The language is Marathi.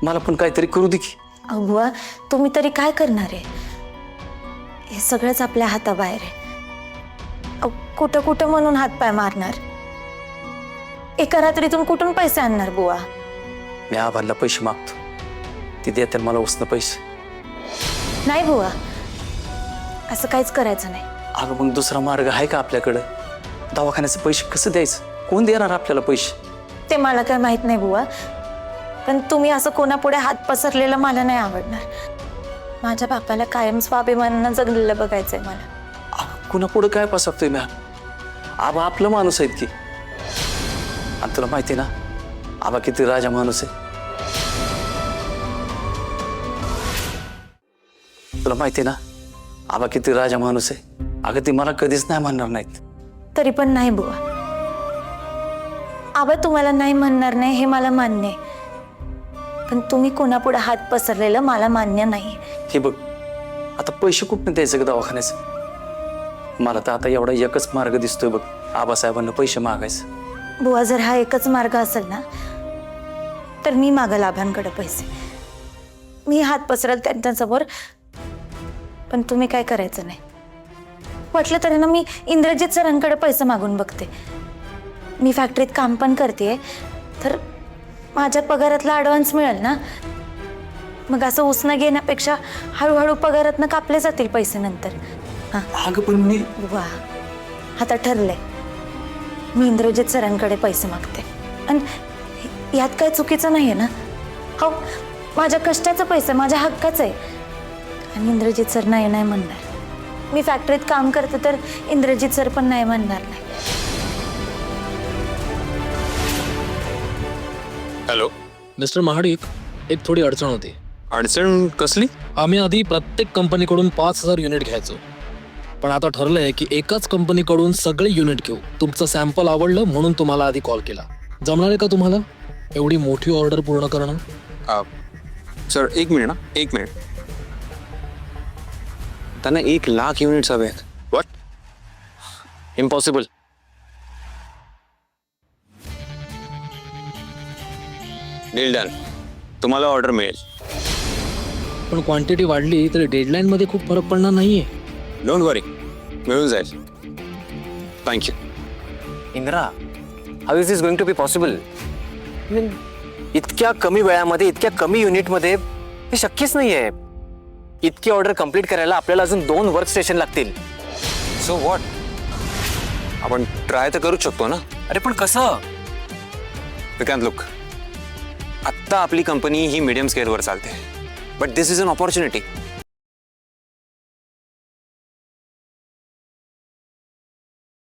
मला पण काहीतरी करू दे की. अहो बुवा, तुम्ही तरी काय करणार आहे? हे सगळंच आपल्या हाताबाहेर आहे. अहो, कुठं कुठं म्हणून हातपाय मारणार? एका रात्रीतून कुठून पैसे आणणार बुवा? मी आबाला पैसे मागतो, ती देते मला उसनं पैसे. नाही बुवा, असं काहीच करायचं नाही. अगं मग दुसरा मार्ग आहे का आपल्याकडं? दवाखान्याचे पैसे कसं द्यायचं? कोण देणार आपल्याला पैसे? ते मला काय माहित नाही बुवा, पण तुम्ही असं कोणापुढे हात पसरलेलं मला नाही आवडणार. माझ्या बापाला कायम स्वाभिमानानं जगलेलं बघायचंय मला. कुणा पुढं काय पसरतोय मी? आबा आपलं माणूस आहेत की. आणि तुला माहिती ना आबा किती राजा माणूस आहे. तुला माहिती ना आबा किती राजा माणूस आहे. अगं ती मला कधीच नाही म्हणणार नाहीत. तरी पण नाही बुवा, आबा तुम्हाला नाही म्हणणार नाही हे मला मान्य आहे, पण तुम्ही कोणापुढे हात पसरलेलं मला मान्य नाही. हे बघ, आता पैसे कुठनं द्यायचं का दवाखान्याचं? मला तर आता एवढा एकच मार्ग दिसतोय बघ, आबासाहेबांना पैसे मागायचं. बुवा, जर हा एकच मार्ग असेल ना तर मी मागल आबांकडे पैसे. मी हात पसरल त्यांच्यासमोर, पण तुम्ही काय करायचं नाही. वाटलं तरी ना मी इंद्रजित सरांकडे पैसे मागून बघते. मी फॅक्टरीत काम पण करते, तर माझ्या पगारातला ॲडव्हान्स मिळेल ना. मग असं उसनं घेण्यापेक्षा हळूहळू पगारातनं कापले जातील पैसे नंतर. हां अगं पण मी वा, आता ठरलंय, मी इंद्रजित सरांकडे पैसे मागते. आणि यात काय चुकीचं नाही आहे ना? हो, माझ्या कष्टाचं पैसे माझ्या हक्काचं आहे. आणि इंद्रजित सर नाही नाही म्हणणार. मी फॅक्टरीत काम करते तर इंद्रजित सर पण नाही म्हणणार नाही. हॅलो मिस्टर महाडिक, एक थोडी अडचण होती. अडचण कसली? आम्ही आधी प्रत्येक कंपनीकडून 5,000 युनिट घ्यायचो, पण आता ठरलंय की एकाच कंपनीकडून सगळे युनिट घेऊ. तुमचं सॅम्पल आवडलं म्हणून तुम्हाला आधी कॉल केला. जमणार आहे का तुम्हाला एवढी मोठी ऑर्डर पूर्ण करणं? सर एक मिनिट ना, एक मिनिट. त्यांना 1,00,000 युनिट्स हवे आहेत. व्हॉट? इम्पॉसिबल. Deal done. तुम्हाला ऑर्डर मिळेल. पण क्वांटिटी वाढली तर डेडलाईन मध्ये खूप फरक पडणार नाहीये. डोंट वरी, मिळून जाईल. Thank you. Indra, how is this going to be possible? इतक्या कमी वेळामध्ये इतक्या कमी युनिटमध्ये हे शक्यच नाही आहे. इतकी ऑर्डर कंप्लीट करायला आपल्याला अजून 2 वर्क स्टेशन लागतील. So what? आपण ट्राय तर करूच शकतो ना. अरे पण कसं? विकांत लुक, आत्ता आपली कंपनी ही मीडियम स्केलवर चालते, but this is an opportunity.